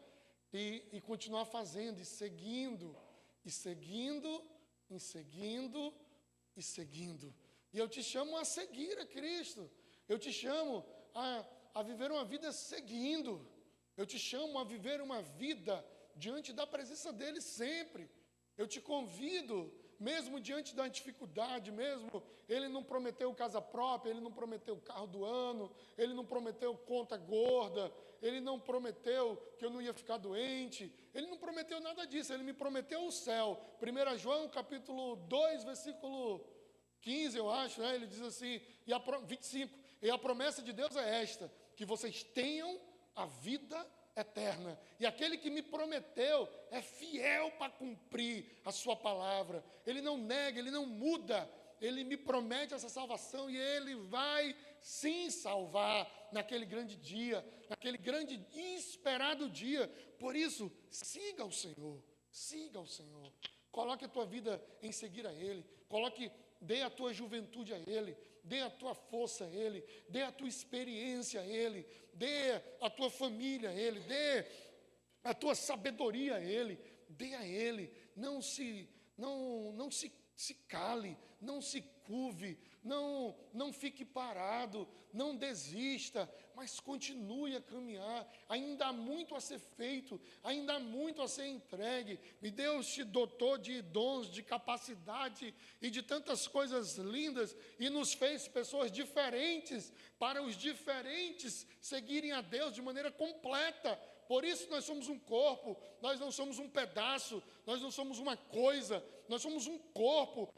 E continuar fazendo, e seguindo, e seguindo, e seguindo, e seguindo. E eu te chamo a seguir a Cristo. Eu te chamo a viver uma vida seguindo. Eu te chamo a viver uma vida diante da presença dEle sempre. Eu te convido, mesmo diante da dificuldade, mesmo Ele não prometeu casa própria, Ele não prometeu carro do ano, Ele não prometeu conta gorda, Ele não prometeu que eu não ia ficar doente, Ele não prometeu nada disso, Ele me prometeu o céu. 1 João capítulo 2, versículo 15, eu acho, né? Ele diz assim, 25, e a promessa de Deus é esta, que vocês tenham a vida eterna. E aquele que me prometeu é fiel para cumprir a sua palavra. Ele não nega, ele não muda. Ele me promete essa salvação e ele vai sim salvar naquele grande dia, naquele grande e esperado dia. Por isso, siga o Senhor, siga o Senhor. Coloque a tua vida em seguir a Ele. Dê a tua juventude a Ele, dê a tua força a Ele, dê a tua experiência a Ele, dê a tua família a Ele, dê a tua sabedoria a Ele, dê a Ele. Não se cale, não se curve, não fique parado, não desista, mas continue a caminhar. Ainda há muito a ser feito, ainda há muito a ser entregue. E Deus te dotou de dons, de capacidade e de tantas coisas lindas e nos fez pessoas diferentes para os diferentes seguirem a Deus de maneira completa. Por isso nós somos um corpo, nós não somos um pedaço, nós não somos uma coisa, nós somos um corpo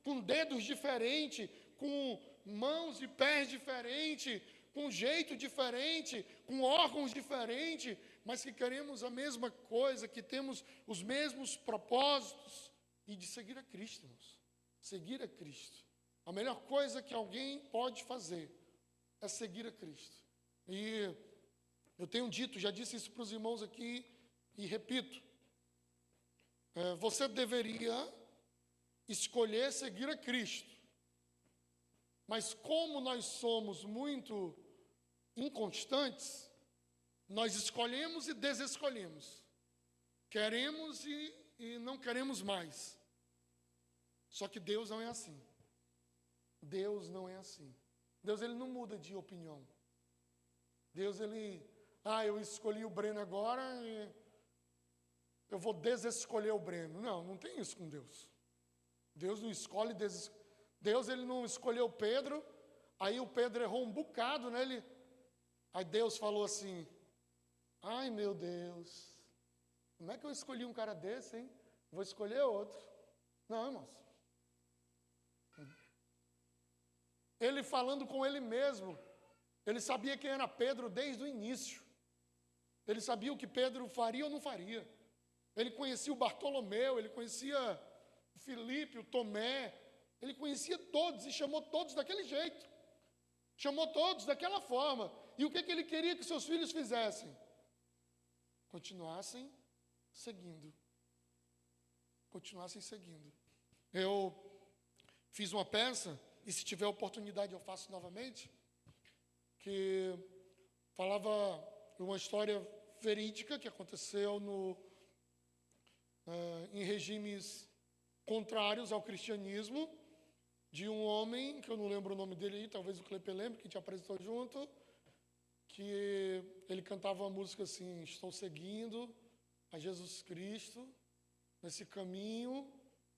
com dedos diferentes, com mãos e pés diferentes, com jeito diferente, com órgãos diferentes, mas que queremos a mesma coisa, que temos os mesmos propósitos e de seguir a Cristo, irmãos. Seguir a Cristo. A melhor coisa que alguém pode fazer é seguir a Cristo. E eu tenho dito, já disse isso para os irmãos aqui e repito, você deveria escolher seguir a Cristo. Mas como nós somos muito inconstantes, nós escolhemos e desescolhemos. Queremos e não queremos mais. Só que Deus não é assim. Deus não é assim. Deus, Ele não muda de opinião. Deus, Ele... eu escolhi o Breno agora e eu vou desescolher o Breno. Não tem isso com Deus. Deus não escolhe, Deus, Ele não escolheu Pedro, aí o Pedro errou um bocado, né? Aí Deus falou assim, ai meu Deus, como é que eu escolhi um cara desse, hein? Vou escolher outro. Não, irmãos. Ele falando com ele mesmo, ele sabia quem era Pedro desde o início. Ele sabia o que Pedro faria ou não faria. Ele conhecia o Bartolomeu, ele conhecia o Filipe, o Tomé. Ele conhecia todos e chamou todos daquele jeito. Chamou todos daquela forma. E o que ele queria que seus filhos fizessem? Continuassem seguindo. Continuassem seguindo. Eu fiz uma peça, e se tiver oportunidade eu faço novamente, que falava uma história verídica que aconteceu em regimes contrários ao cristianismo, de um homem, que eu não lembro o nome dele aí, talvez o Clepe lembre, que a gente apresentou junto, que ele cantava uma música assim, estou seguindo a Jesus Cristo, nesse caminho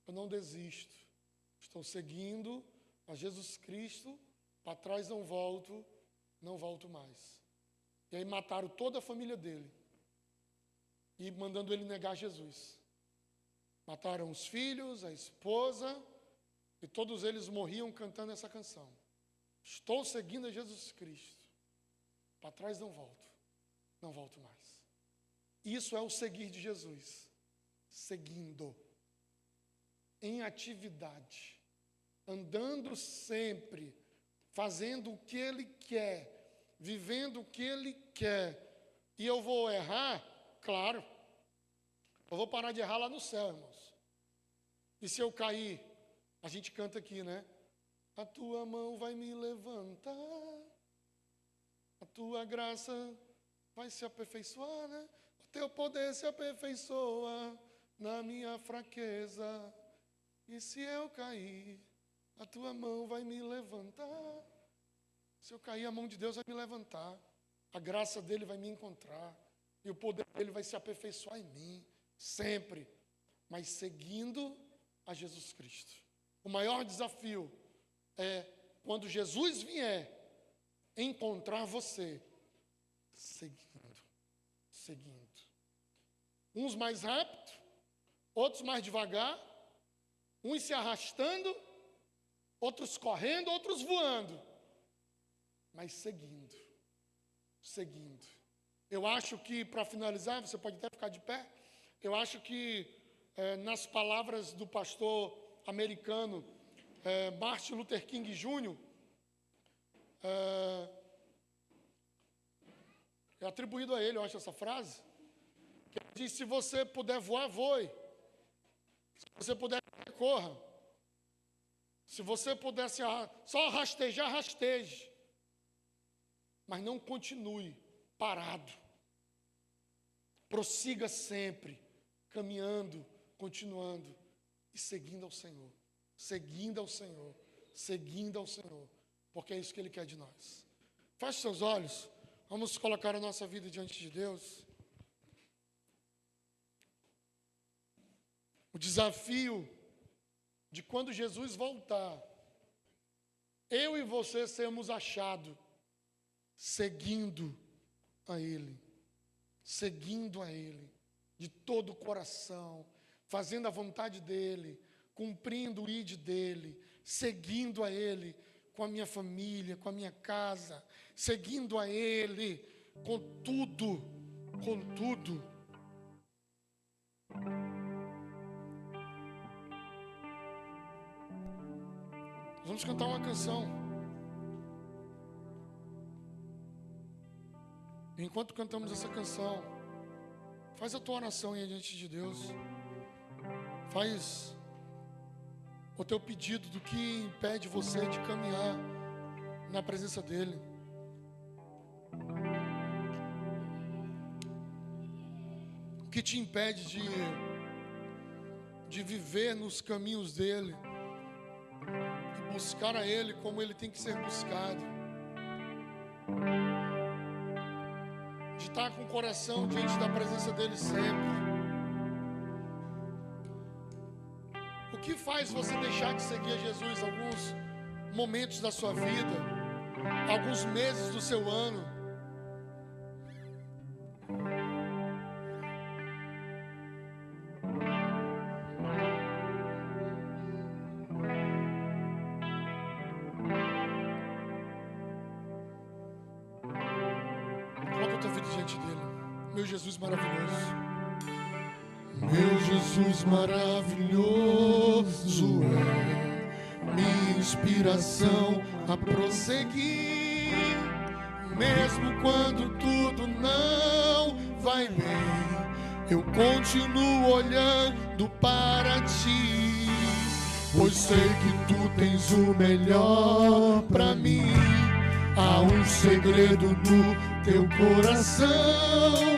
eu não desisto, estou seguindo a Jesus Cristo, para trás não volto mais. E aí mataram toda a família dele, e mandando ele negar Jesus. Mataram os filhos, a esposa, e todos eles morriam cantando essa canção. Estou seguindo a Jesus Cristo. Para trás não volto mais. Isso é o seguir de Jesus. Seguindo. em atividade, andando sempre, fazendo o que Ele quer, vivendo o que Ele quer. E eu vou errar? Claro. Eu vou parar de errar lá no céu, irmãos. E se eu cair? A gente canta aqui, né? A tua mão vai me levantar, a tua graça vai se aperfeiçoar, né? O teu poder se aperfeiçoa na minha fraqueza. E se eu cair, a tua mão vai me levantar. Se eu cair, a mão de Deus vai me levantar. A graça dele vai me encontrar. E o poder dele vai se aperfeiçoar em mim, sempre. Mas seguindo a Jesus Cristo. O maior desafio é quando Jesus vier encontrar você seguindo. Uns mais rápido, outros mais devagar, uns se arrastando, outros correndo, outros voando, mas seguindo. Eu acho que, para finalizar, você pode até ficar de pé, eu acho que nas palavras do pastor americano Martin Luther King Jr., é atribuído a ele, eu acho, essa frase, que ele diz: se você puder voar, voe. Se você puder correr, corra. Se você puder só rastejar, rasteje. Mas não continue parado. Prossiga sempre, caminhando, continuando e seguindo ao Senhor. Seguindo ao Senhor. Seguindo ao Senhor. Porque é isso que Ele quer de nós. Feche seus olhos. Vamos colocar a nossa vida diante de Deus. O desafio de quando Jesus voltar, eu e você sermos achados seguindo a Ele, de todo o coração, fazendo a vontade dEle, cumprindo o ID dEle, seguindo a Ele com a minha família, com a minha casa, seguindo a Ele com tudo. Vamos cantar uma canção. Enquanto cantamos essa canção, faz a tua oração aí diante de Deus. Faz o teu pedido do que impede você de caminhar na presença dEle. O que te impede de viver nos caminhos dEle e buscar a Ele como Ele tem que ser buscado. De estar com o coração diante da presença dEle sempre. O que faz você deixar de seguir a Jesus alguns momentos da sua vida, alguns meses do seu ano? Coloca a tua vida diante dele. Meu Jesus maravilhoso. Meu Jesus maravilhoso é minha inspiração a prosseguir, mesmo quando tudo não vai bem, eu continuo olhando para ti, pois sei que tu tens o melhor para mim. Há um segredo no teu coração.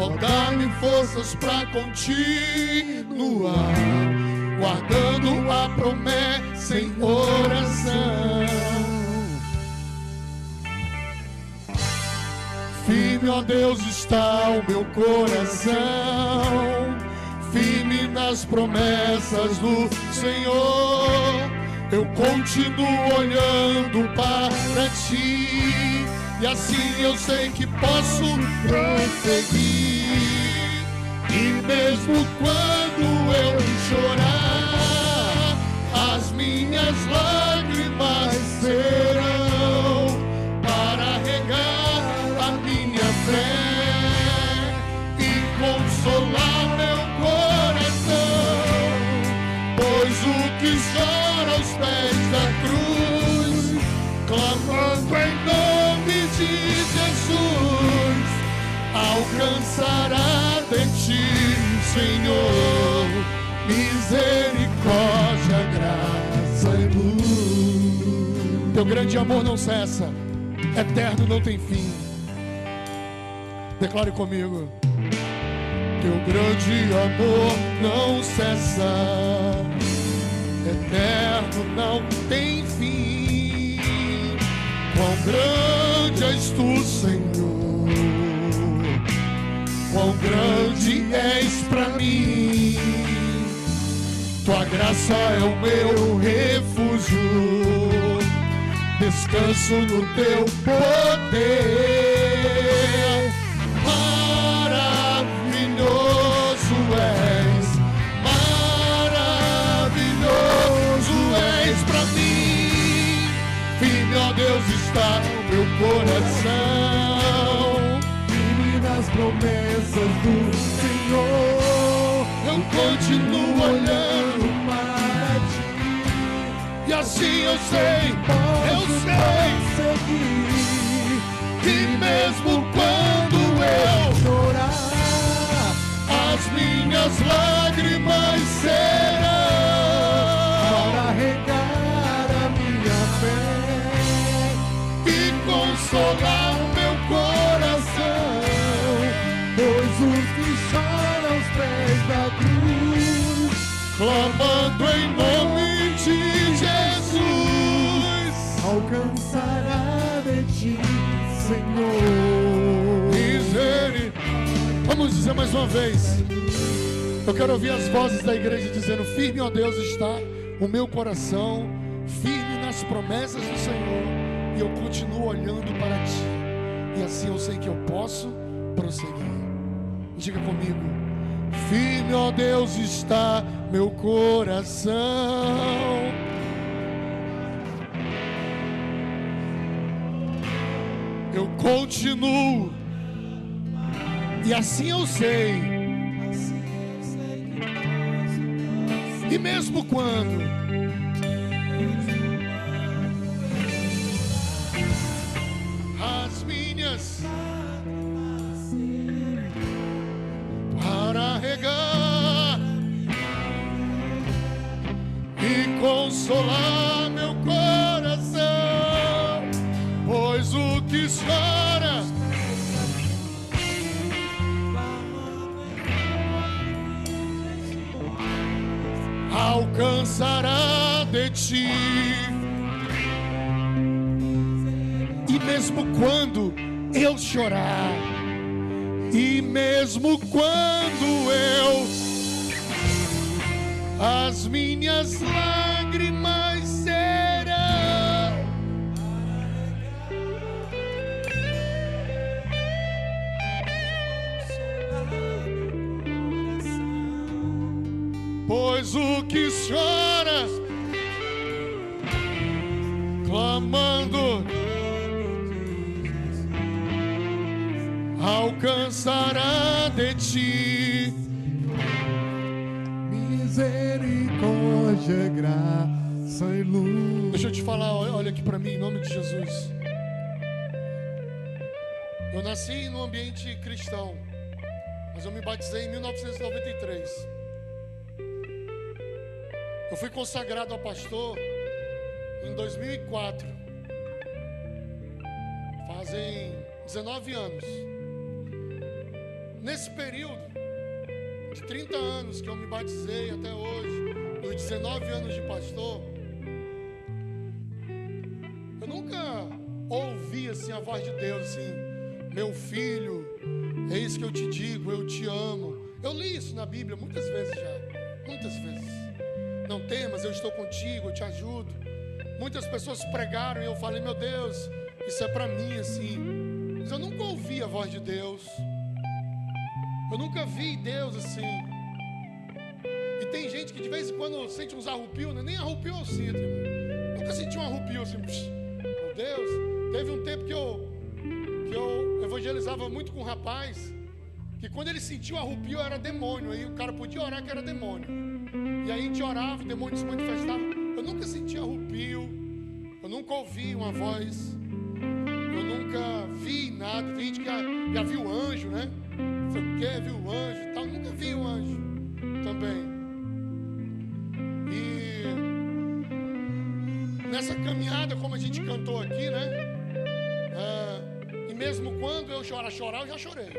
Oh, dá-me forças pra continuar, guardando a promessa em oração. Firme, ó Deus, está o meu coração, firme nas promessas do Senhor. Eu continuo olhando para ti, e assim eu sei que posso prosseguir. E mesmo quando eu chorar, as minhas lágrimas serão para regar a minha fé e consolar meu coração, pois cansará de ti, Senhor. Misericórdia, graça e luz. Teu grande amor não cessa, eterno não tem fim. Declare comigo. Teu grande amor não cessa, eterno não tem fim. Quão grande és tu, Senhor, quão grande és pra mim. Tua graça é o meu refúgio, descanso no teu poder. Maravilhoso és, maravilhoso és pra mim. Firme, ó Deus, está o meu coração, firme nas promessas do Senhor. Eu continuo olhando para ti, e assim eu sei seguir. E mesmo quando eu chorar, as minhas lágrimas serão para regar a minha fé e consolar o meu coração. Pois os que choram aos pés da cruz, clamando em nome de Jesus, alcançará de ti, Senhor. Vamos dizer mais uma vez. Eu quero ouvir as vozes da igreja dizendo: firme, ó Deus, está o meu coração, firme nas promessas do Senhor, e eu continuo olhando para ti, e assim eu sei que eu posso prosseguir. Diga comigo: firme, ó Deus, está meu coração. Eu continuo, e assim eu sei. E mesmo quando as minhas para regar e consolar meu coração, pois o que chora alcançará de ti. E mesmo quando eu chorar, e mesmo quando as minhas lágrimas serão pois o que chora, clamando, alcançará de ti misericórdia, graça e luz. Deixa eu te falar, olha aqui para mim, em nome de Jesus. Eu nasci num ambiente cristão, mas eu me batizei em 1993. Eu fui consagrado a pastor em 2004. Fazem 19 anos. Nesse período de 30 anos que eu me batizei até hoje, dos 19 anos de pastor, eu nunca ouvi assim a voz de Deus assim: meu filho, é isso que eu te digo, eu te amo. Eu li isso na Bíblia muitas vezes já, muitas vezes. Não temas, eu estou contigo, eu te ajudo. Muitas pessoas pregaram e eu falei: meu Deus, isso é para mim assim. Mas eu nunca ouvi a voz de Deus. Eu nunca vi Deus assim. E tem gente que de vez em quando sente uns arrupios, né? Nem arrupio eu sinto, irmão. Nunca senti um arrupio assim. Meu Deus. Teve um tempo que eu evangelizava muito com um rapaz, que quando ele sentiu arrupio era demônio. Aí o cara podia orar que era demônio. E aí a gente orava, o demônio se manifestava. Eu nunca senti arrupio. Eu nunca ouvi uma voz. Eu nunca vi nada. Tem gente que já viu anjo, né? caminhada, como a gente cantou aqui, né? E mesmo quando eu chorar, eu já chorei.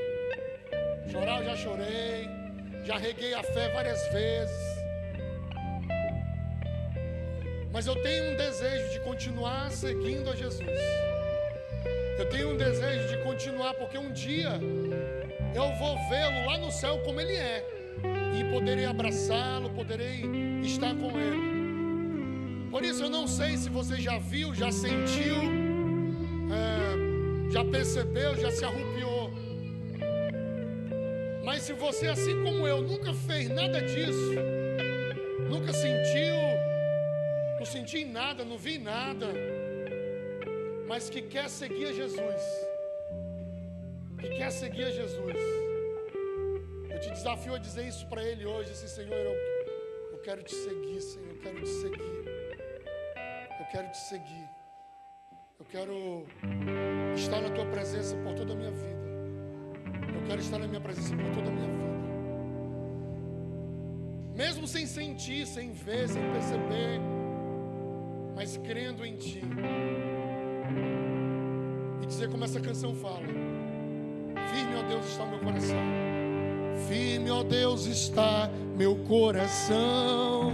Chorar, eu já chorei. Já reguei a fé várias vezes. Mas eu tenho um desejo de continuar seguindo a Jesus. Eu tenho um desejo de continuar, porque um dia eu vou vê-lo lá no céu como Ele é. E poderei abraçá-lo, poderei estar com Ele. Por isso eu não sei se você já viu, já sentiu, já percebeu, já se arrupiou. Mas se você, assim como eu, nunca fez nada disso, nunca sentiu, não senti nada, não vi nada, mas que quer seguir a Jesus, eu te desafio a dizer isso para Ele hoje, assim: Senhor, eu quero te seguir, Senhor, eu quero te seguir. Eu quero te seguir. Eu quero estar na tua presença por toda a minha vida. Eu quero estar na minha presença por toda a minha vida. Mesmo sem sentir, sem ver, sem perceber, mas crendo em ti. E dizer como essa canção fala: firme, ó Deus, está o meu coração. Firme, ó Deus, está meu coração.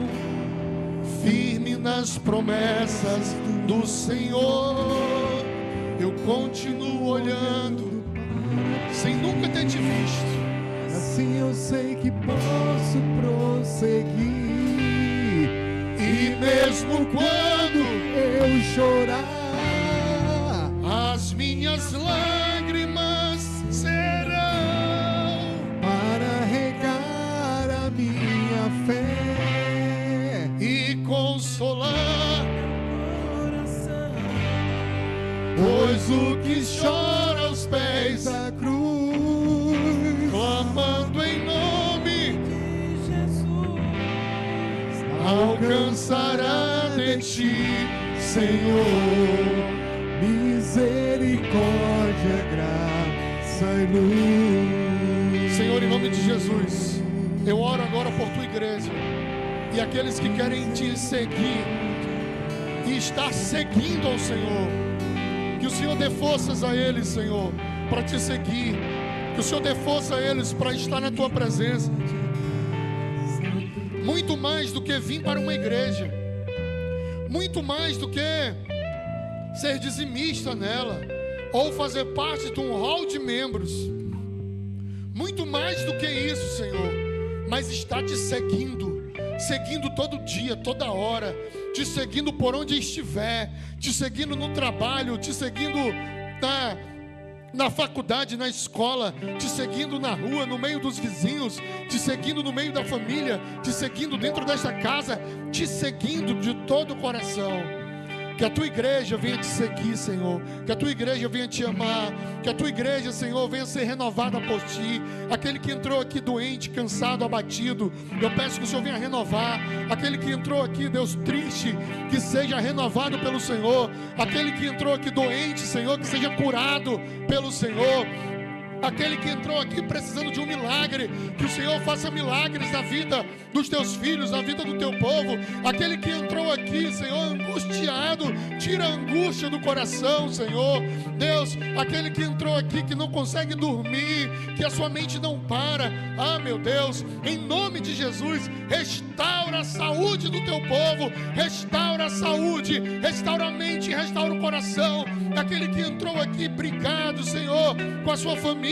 Firme nas promessas do Senhor. Eu continuo olhando sem nunca ter te visto. Assim eu sei que posso prosseguir. E mesmo quando eu chorar, as minhas lágrimas serão para regar a minha fé e consolar, pois o que chora aos pés da cruz, clamando em nome de Jesus, alcançará de ti, Senhor, misericórdia, graça e luz. Senhor, em nome de Jesus, eu oro agora por tua igreja e aqueles que querem te seguir e estar seguindo ao Senhor. Que o Senhor dê forças a eles, Senhor, para te seguir. Que o Senhor dê força a eles para estar na tua presença. Muito mais do que vir para uma igreja, muito mais do que ser dizimista nela, ou fazer parte de um hall de membros. Muito mais do que isso, Senhor, mas está te seguindo, seguindo todo dia, toda hora, te seguindo por onde estiver, te seguindo no trabalho, te seguindo na faculdade, na escola, te seguindo na rua, no meio dos vizinhos, te seguindo no meio da família, te seguindo dentro desta casa, te seguindo de todo o coração. Que a tua igreja venha te seguir, Senhor. Que a tua igreja venha te amar. Que a tua igreja, Senhor, venha ser renovada por ti. Aquele que entrou aqui doente, cansado, abatido, eu peço que o Senhor venha renovar. Aquele que entrou aqui, Deus, triste, que seja renovado pelo Senhor. Aquele que entrou aqui doente, Senhor, que seja curado pelo Senhor. Aquele que entrou aqui precisando de um milagre, que o Senhor faça milagres na vida dos teus filhos, na vida do teu povo. Aquele que entrou aqui, Senhor, angustiado, tira a angústia do coração, Senhor. Deus, aquele que entrou aqui que não consegue dormir, que a sua mente não para. Ah, meu Deus, em nome de Jesus, restaura a saúde do teu povo, restaura a saúde, restaura a mente, restaura o coração. Aquele que entrou aqui brigado, Senhor, com a sua família,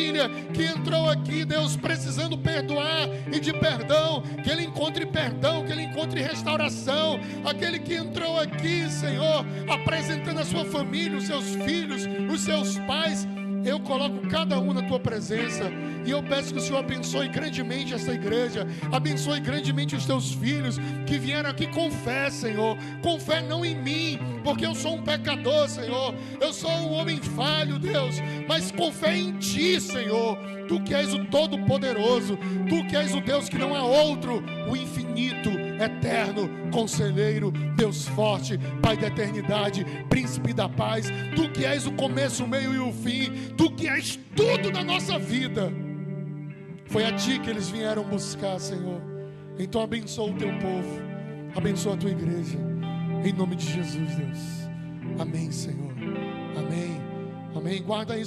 que entrou aqui, Deus, precisando perdoar e de perdão, que ele encontre perdão, que ele encontre restauração. Aquele que entrou aqui, Senhor, apresentando a sua família, os seus filhos, os seus pais, eu coloco cada um na tua presença e eu peço que o Senhor abençoe grandemente essa igreja, abençoe grandemente os teus filhos que vieram aqui com fé, Senhor, com fé não em mim, porque eu sou um pecador, Senhor, eu sou um homem falho, Deus, mas com fé em ti, Senhor. Tu que és o Todo-Poderoso, Tu que és o Deus que não há outro, o infinito, eterno, conselheiro, Deus forte, Pai da eternidade, Príncipe da paz. Tu que és o começo, o meio e o fim. Tu que és tudo na nossa vida. Foi a Ti que eles vieram buscar, Senhor. Então abençoa o Teu povo, abençoa a Tua igreja, em nome de Jesus, Deus. Amém, Senhor. Amém. Amém. Guarda isso.